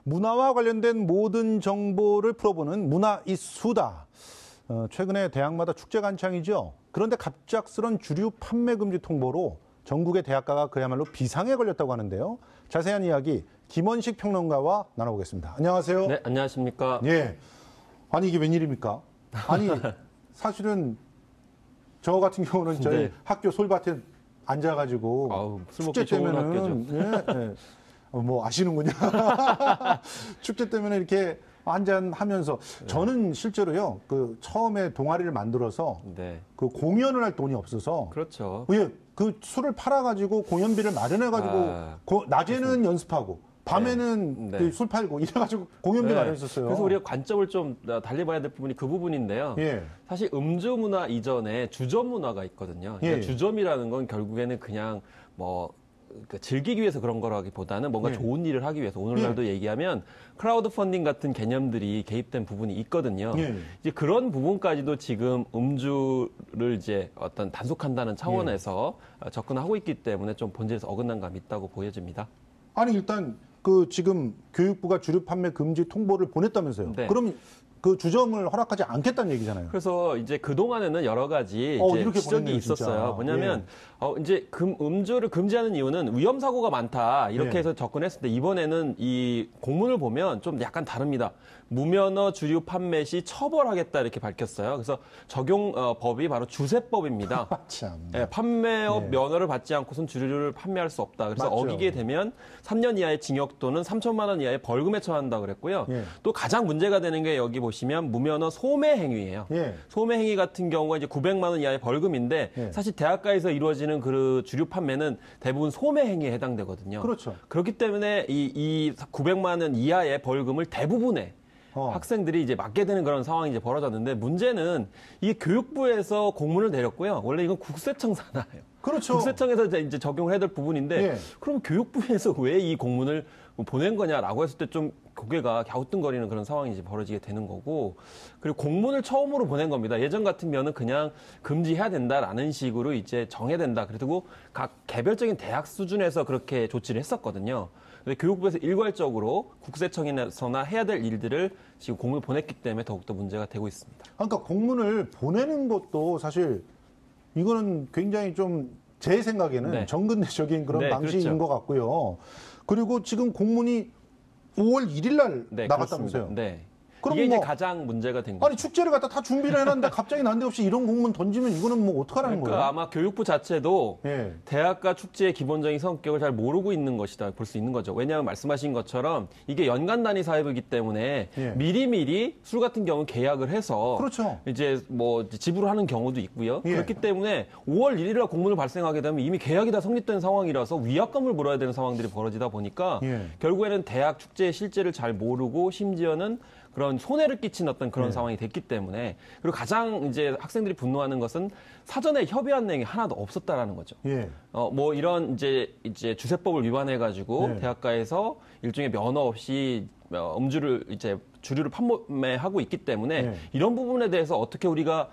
문화와 관련된 모든 정보를 풀어보는 문화 이 수다. 최근에 대학마다 축제가 한창이죠. 그런데 갑작스런 주류 판매 금지 통보로 전국의 대학가가 그야말로 비상에 걸렸다고 하는데요. 자세한 이야기 김원식 평론가와 나눠보겠습니다. 안녕하세요. 네, 안녕하십니까. 예. 아니 이게 웬일입니까? 아니 사실은 저 같은 경우는 저희 네. 학교 솔밭에 앉아가지고 축제 때문에는 예. 뭐 아시는군요. 축제 때문에 이렇게 한잔하면서 저는 실제로요. 그 처음에 동아리를 만들어서 네. 그 공연을 할 돈이 없어서 그렇죠. 예, 그 술을 팔아가지고 공연비를 마련해가지고 낮에는 연습하고 밤에는 네. 그 술 팔고 이래가지고 공연비 마련했었어요. 그래서 우리가 관점을 좀 달리 봐야 될 부분이 그 부분인데요. 예. 사실 음주 문화 이전에 주점 문화가 있거든요. 그러니까 예. 주점이라는 건 결국에는 그냥 뭐 즐기기 위해서 그런 거라기보다는 뭔가 예. 좋은 일을 하기 위해서 오늘날도 얘기하면 크라우드 펀딩 같은 개념들이 개입된 부분이 있거든요. 예. 이제 그런 부분까지도 지금 음주를 이제 어떤 단속한다는 차원에서 접근하고 있기 때문에 좀 본질에서 어긋난 감이 있다고 보여집니다. 아니 일단 그 지금 교육부가 주류 판매 금지 통보를 보냈다면서요. 네. 그럼 그 주점을 허락하지 않겠다는 얘기잖아요. 그래서 이제 그동안에는 여러 가지 이제 이렇게 지적이 보냈네요, 있었어요. 진짜. 뭐냐면 이제 음주를 금지하는 이유는 위험 사고가 많다 이렇게 예. 해서 접근했을 때 이번에는 이 공문을 보면 좀 약간 다릅니다. 무면허 주류 판매 시 처벌하겠다 이렇게 밝혔어요. 그래서 적용 법이 바로 주세법입니다. 참. 예, 판매업 네. 면허를 받지 않고선 주류를 판매할 수 없다. 그래서 맞죠. 어기게 되면 3년 이하의 징역 또는 3천만 원 이하의 벌금에 처한다 그랬고요. 예. 또 가장 문제가 되는 게 여기 보시면 무면허 소매 행위예요. 예. 소매 행위 같은 경우가 이제 900만 원 이하의 벌금인데 예. 사실 대학가에서 이루어지는 그 주류 판매는 대부분 소매 행위에 해당되거든요. 그렇죠. 그렇기 때문에 이 900만 원 이하의 벌금을 대부분의 학생들이 이제 맞게 되는 그런 상황이 이제 벌어졌는데 문제는 이게 교육부에서 공문을 내렸고요. 원래 이건 국세청 산하예요. 그렇죠. 국세청에서 이제 적용을 해야 될 부분인데 예. 그럼 교육부에서 왜 이 공문을 보낸 거냐라고 했을 때 좀 고개가 갸우뚱거리는 그런 상황이 이제 벌어지게 되는 거고 그리고 공문을 처음으로 보낸 겁니다. 예전 같으면은 그냥 금지해야 된다라는 식으로 이제 정해야 된다. 그리고 각 개별적인 대학 수준에서 그렇게 조치를 했었거든요. 근데 교육부에서 일괄적으로 국세청에서나 해야 될 일들을 지금 공문을 보냈기 때문에 더욱더 문제가 되고 있습니다. 그러니까 공문을 보내는 것도 사실 이거는 굉장히 좀 제 생각에는 네. 정근대적인 그런 네, 방식인 그렇죠. 것 같고요. 그리고 지금 공문이 5월 1일 날 네, 나갔다면서요. 그렇습니다. 네. 그럼 이게 이제 뭐 가장 문제가 된 거죠. 아니 축제를 갖다 다 준비를 해놨는데 갑자기 난데없이 이런 공문 던지면 이거는 뭐 어떡하라는 그러니까 거예요? 아마 교육부 자체도 예. 대학가 축제의 기본적인 성격을 잘 모르고 있는 것이다 볼 수 있는 거죠. 왜냐하면 말씀하신 것처럼 이게 연간 단위 사회부이기 때문에 예. 미리미리 술 같은 경우는 계약을 해서 그렇죠. 이제 뭐 지불을 하는 경우도 있고요. 예. 그렇기 때문에 5월 1일 날 공문을 발생하게 되면 이미 계약이 다 성립된 상황이라서 위약금을 물어야 되는 상황들이 벌어지다 보니까 예. 결국에는 대학 축제의 실제를 잘 모르고 심지어는 그런 손해를 끼친 어떤 그런 상황이 됐기 때문에 그리고 가장 이제 학생들이 분노하는 것은 사전에 협의한 내용이 하나도 없었다라는 거죠. 예. 뭐 이런 이제 주세법을 위반해가지고 네. 대학가에서 일종의 면허 없이 음주를 이제 주류를 판매하고 있기 때문에 네. 이런 부분에 대해서 어떻게 우리가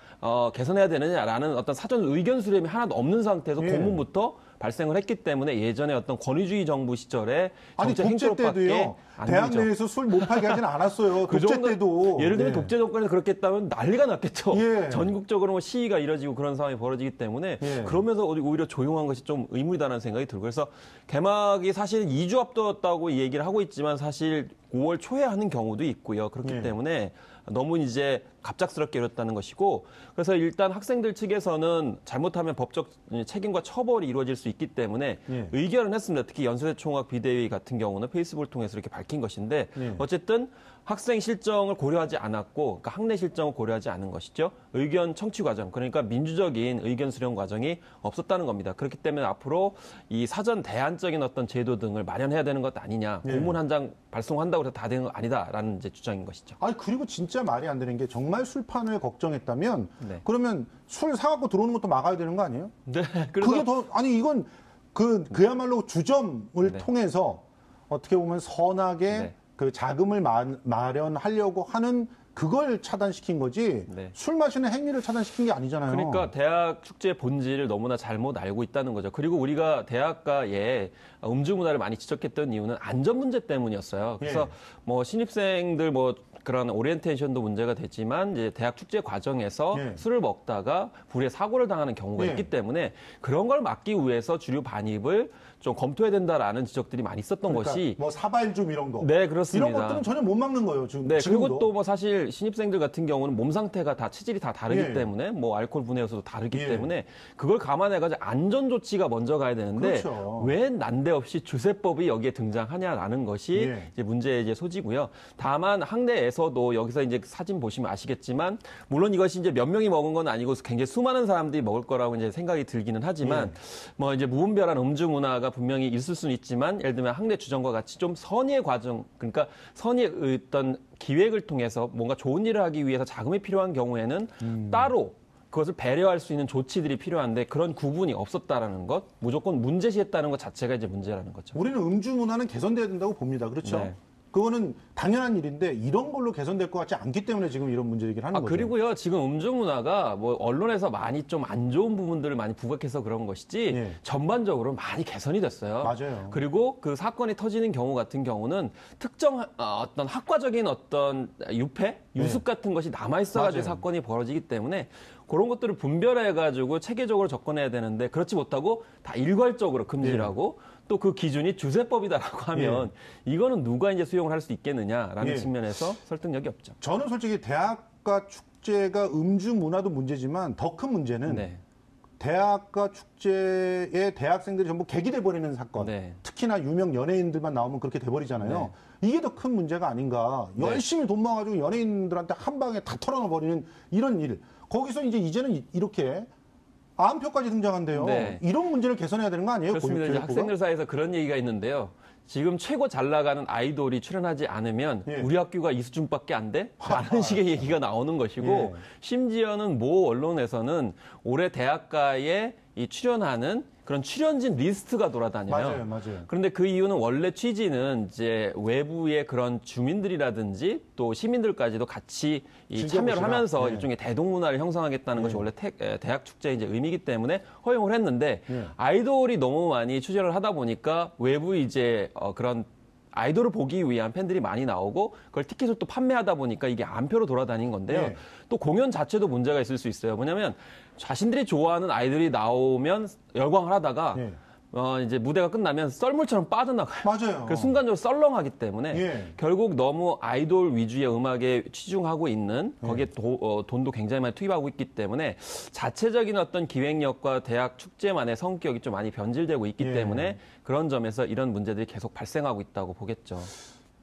개선해야 되느냐라는 어떤 사전 의견 수렴이 하나도 없는 상태에서 예. 공문부터 발생을 했기 때문에 예전에 어떤 권위주의 정부 시절에 아니 정책 독재 행태로밖에 때도요. 안 대학 되죠. 내에서 술 못 팔게 하진 않았어요. 그 독재 정도, 때도. 예를 들면 네. 독재 정권에서 그렇게 했다면 난리가 났겠죠. 예. 전국적으로 뭐 시위가 이뤄지고 그런 상황이 벌어지기 때문에 예. 그러면서 오히려 조용한 것이 좀 의무이다라는 생각이 들고 그래서 개막이 사실 2주 앞두었다고 얘기를 하고 있지만 사실 5월 초에 하는 경우도 있고요. 그렇기 예. 때문에 너무 이제 갑작스럽게 이뤘다는 것이고 그래서 일단 학생들 측에서는 잘못하면 법적 책임과 처벌이 이루어질 수 있기 때문에 예. 의결은 했습니다. 특히 연세대 총학 비대위 같은 경우는 페이스북을 통해서 이렇게 밝힌 것인데 예. 어쨌든 학생 실정을 고려하지 않았고 그러니까 학내 실정을 고려하지 않은 것이죠. 의견 청취 과정 그러니까 민주적인 의견 수렴 과정이 없었다는 겁니다. 그렇기 때문에 앞으로 이 사전 대안적인 어떤 제도 등을 마련해야 되는 것 아니냐. 예. 공문 한 장 발송한다고 해서 다 되는 거 아니다라는 이제 주장인 것이죠. 아니 그리고 진짜 말이 안 되는 게 정말 술판을 걱정했다면 네. 그러면 술 사갖고 들어오는 것도 막아야 되는 거 아니에요? 네. 그게 더 아니 이건 그야말로 주점을 네. 통해서 어떻게 보면 선하게 네. 그 자금을 마련하려고 하는 그걸 차단시킨 거지 네. 술 마시는 행위를 차단시킨 게 아니잖아요. 그러니까 대학 축제의 본질을 너무나 잘못 알고 있다는 거죠. 그리고 우리가 대학가에 음주 문화를 많이 지적했던 이유는 안전 문제 때문이었어요. 그래서 예. 뭐 신입생들 뭐 그런 오리엔테이션도 문제가 됐지만 이제 대학 축제 과정에서 예. 술을 먹다가 불의의 사고를 당하는 경우가 예. 있기 때문에 그런 걸 막기 위해서 주류 반입을 좀 검토해야 된다라는 지적들이 많이 있었던 그러니까 것이 뭐 사발줌 이런 거. 네, 그렇습니다. 이런 것들은 전혀 못 막는 거예요. 지금 네, 지금도. 그리고 또 뭐 사실 신입생들 같은 경우는 몸 상태가 다 체질이 다 다르기 예. 때문에 뭐 알코올 분해 요소도 다르기 예. 때문에 그걸 감안해가지고 안전 조치가 먼저 가야 되는데 그렇죠. 왜 난데없이 주세법이 여기에 등장하냐라는 것이 예. 이제 문제의 이제 소지고요. 다만 학내에서도 여기서 이제 사진 보시면 아시겠지만 물론 이것이 이제 몇 명이 먹은 건 아니고 굉장히 수많은 사람들이 먹을 거라고 이제 생각이 들기는 하지만 예. 뭐 이제 무분별한 음주 문화가 분명히 있을 수는 있지만 예를 들면 학내 주정과 같이 좀 선의의 과정 그러니까 선의의 어떤 기획을 통해서 뭔가 좋은 일을 하기 위해서 자금이 필요한 경우에는 따로 그것을 배려할 수 있는 조치들이 필요한데 그런 구분이 없었다라는 것, 무조건 문제시했다는 것 자체가 이제 문제라는 거죠. 우리는 음주 문화는 개선돼야 된다고 봅니다. 그렇죠? 네. 그거는 당연한 일인데 이런 걸로 개선될 것 같지 않기 때문에 지금 이런 문제제기를 하는 거죠. 그리고요, 지금 음주 문화가 뭐 언론에서 많이 좀 안 좋은 부분들을 많이 부각해서 그런 것이지 예. 전반적으로 많이 개선이 됐어요. 맞아요. 그리고 그 사건이 터지는 경우 같은 경우는 특정 어떤 학과적인 어떤 유패, 유습 같은 것이 남아있어가지고 맞아요. 사건이 벌어지기 때문에 그런 것들을 분별해가지고 체계적으로 접근해야 되는데 그렇지 못하고 다 일괄적으로 금지라고 또 그 기준이 주세법이다라고 하면 이거는 누가 이제 수용을 할 수 있겠느냐라는 예. 측면에서 설득력이 없죠. 저는 솔직히 대학가 축제가 음주 문화도 문제지만 더 큰 문제는 네. 대학가 축제에 대학생들이 전부 객이 돼버리는 사건. 네. 특히나 유명 연예인들만 나오면 그렇게 돼버리잖아요. 이게 더 큰 문제가 아닌가. 네. 열심히 돈 모아가지고 연예인들한테 한 방에 다 털어놔버리는 이런 일. 거기서 이제는 이렇게 암표까지 등장한대요. 네. 이런 문제를 개선해야 되는 거 아니에요? 그렇습니다. 이제 교육부가? 학생들 사이에서 그런 얘기가 있는데요. 지금 최고 잘 나가는 아이돌이 출연하지 않으면 예. 우리 학교가 이 수준밖에 안 돼? 라는 식의 얘기가 나오는 것이고 예. 심지어는 모 언론에서는 올해 대학가에 이 출연하는 그런 출연진 리스트가 돌아다녀요. 맞아요. 그런데 그 이유는 원래 취지는 이제 외부의 그런 주민들이라든지 또 시민들까지도 같이 이 참여를 즐겨보시라. 하면서 네. 일종의 대동문화를 형성하겠다는 것이 원래 대학 축제의 이제 의미이기 때문에 허용을 했는데 네. 아이돌이 너무 많이 출연을 하다 보니까 외부 이제 그런 아이돌을 보기 위한 팬들이 많이 나오고 그걸 티켓을 또 판매하다 보니까 이게 암표로 돌아다닌 건데요. 네. 또 공연 자체도 문제가 있을 수 있어요. 뭐냐면 자신들이 좋아하는 아이돌이 나오면 열광을 하다가 네. 이제 무대가 끝나면 썰물처럼 빠져나가요. 맞아요. 그 순간적으로 썰렁하기 때문에 예. 결국 너무 아이돌 위주의 음악에 치중하고 있는 네. 거기에 돈도 굉장히 많이 투입하고 있기 때문에 자체적인 어떤 기획력과 대학 축제만의 성격이 좀 많이 변질되고 있기 예. 때문에 그런 점에서 이런 문제들이 계속 발생하고 있다고 보겠죠.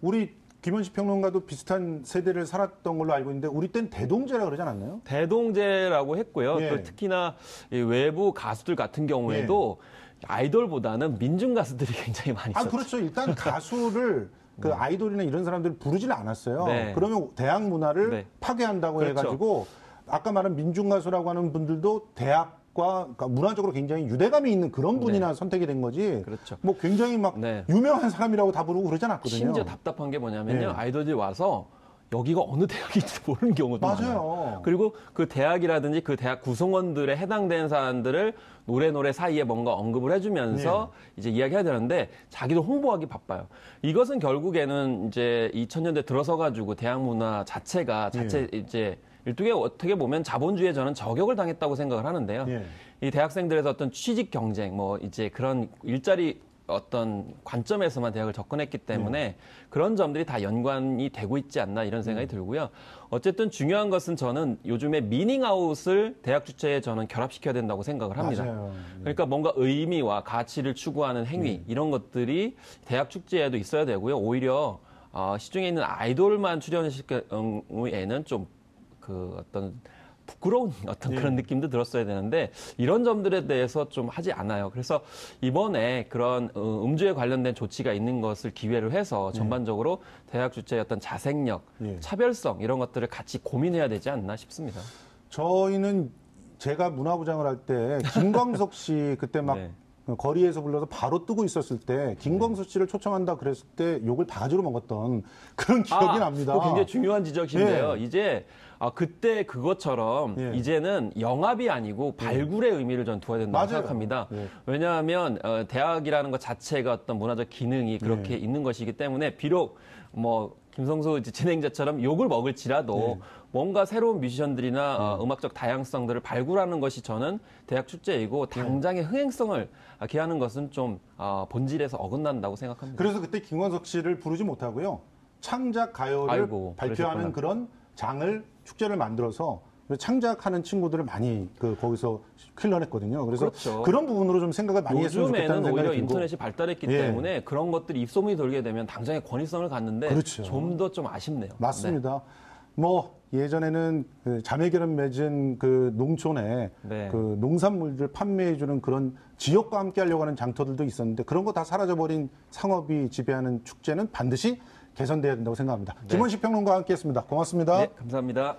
우리 김현식 평론가도 비슷한 세대를 살았던 걸로 알고 있는데 우리 땐 대동제라 그러지 않았나요? 대동제라고 했고요. 예. 또 특히나 이 외부 가수들 같은 경우에도 아이돌보다는 민중 가수들이 굉장히 많이 있었죠. 그렇죠. 일단 가수를 그 아이돌이나 이런 사람들 부르질 않았어요. 네. 그러면 대학 문화를 네. 파괴한다고 그렇죠. 해가지고 아까 말한 민중 가수라고 하는 분들도 대학과 그러니까 문화적으로 굉장히 유대감이 있는 그런 분이나 선택이 된 거지. 그렇죠. 뭐 굉장히 막 네. 유명한 사람이라고 다 부르고 그러지 않았거든요. 심지어 답답한 게 뭐냐면요. 네. 아이돌들이 와서 여기가 어느 대학인지 모르는 경우도 맞아요. 많아요. 그리고 그 대학이라든지 그 대학 구성원들에 해당되는 사람들을 노래 사이에 뭔가 언급을 해주면서 이제 이야기해야 되는데 자기도 홍보하기 바빠요. 이것은 결국에는 이제 2000년대 들어서 가지고 대학 문화 자체가 이제 일종의 어떻게 보면 자본주의에 저는 저격을 당했다고 생각을 하는데요. 이 대학생들에서 어떤 취직 경쟁, 뭐 이제 그런 일자리 어떤 관점에서만 대학을 접근했기 때문에 그런 점들이 다 연관이 되고 있지 않나 이런 생각이 들고요. 어쨌든 중요한 것은 저는 요즘에 미닝아웃을 대학 주체에 저는 결합시켜야 된다고 생각을 합니다. 맞아요. 그러니까 뭔가 의미와 가치를 추구하는 행위 이런 것들이 대학 축제에도 있어야 되고요. 오히려 시중에 있는 아이돌만 출연시킬 경우에는 좀 그 어떤 부끄러운 어떤 그런 느낌도 들었어야 되는데 이런 점들에 대해서 좀 하지 않아요. 그래서 이번에 그런 음주에 관련된 조치가 있는 것을 기회로 해서 전반적으로 대학 주체의 어떤 자생력, 차별성 이런 것들을 같이 고민해야 되지 않나 싶습니다. 저희는 제가 문화부장을 할 때 김광석 씨 그때 막 거리에서 불러서 바로 뜨고 있었을 때 김광수 씨를 초청한다 그랬을 때 욕을 바가지로 먹었던 그런 기억이 납니다. 그거 굉장히 중요한 지적인데요. 예. 이제 그때 그것처럼 예. 이제는 영합이 아니고 발굴의 의미를 전 두어야 된다고 맞아요. 생각합니다. 예. 왜냐하면 대학이라는 것 자체가 어떤 문화적 기능이 그렇게 있는 것이기 때문에 비록 뭐 김성수 진행자처럼 욕을 먹을지라도 뭔가 새로운 뮤지션들이나 음악적 다양성들을 발굴하는 것이 저는 대학 축제이고 당장의 흥행성을 기하는 것은 좀 본질에서 어긋난다고 생각합니다. 그래서 그때 김광석 씨를 부르지 못하고요. 창작 가요를 아이고, 발표하는 그러셨구나. 그런 장을 축제를 만들어서 창작하는 친구들을 많이 거기서 킬러냈거든요. 그래서 그렇죠. 그런 부분으로 좀 생각을 많이 했으면 좋겠다는 요즘에는 생각이 오히려 들고. 인터넷이 발달했기 예. 때문에 그런 것들이 입소문이 돌게 되면 당장의 권위성을 갖는데 그렇죠. 좀 더 좀 아쉽네요. 맞습니다. 뭐 예전에는 그 자매결혼 맺은 그 농촌에 네. 그 농산물들 판매해주는 그런 지역과 함께 하려고 하는 장터들도 있었는데 그런 거 다 사라져버린 상업이 지배하는 축제는 반드시 개선돼야 된다고 생각합니다. 김원식 평론가와 함께했습니다. 고맙습니다. 네, 감사합니다.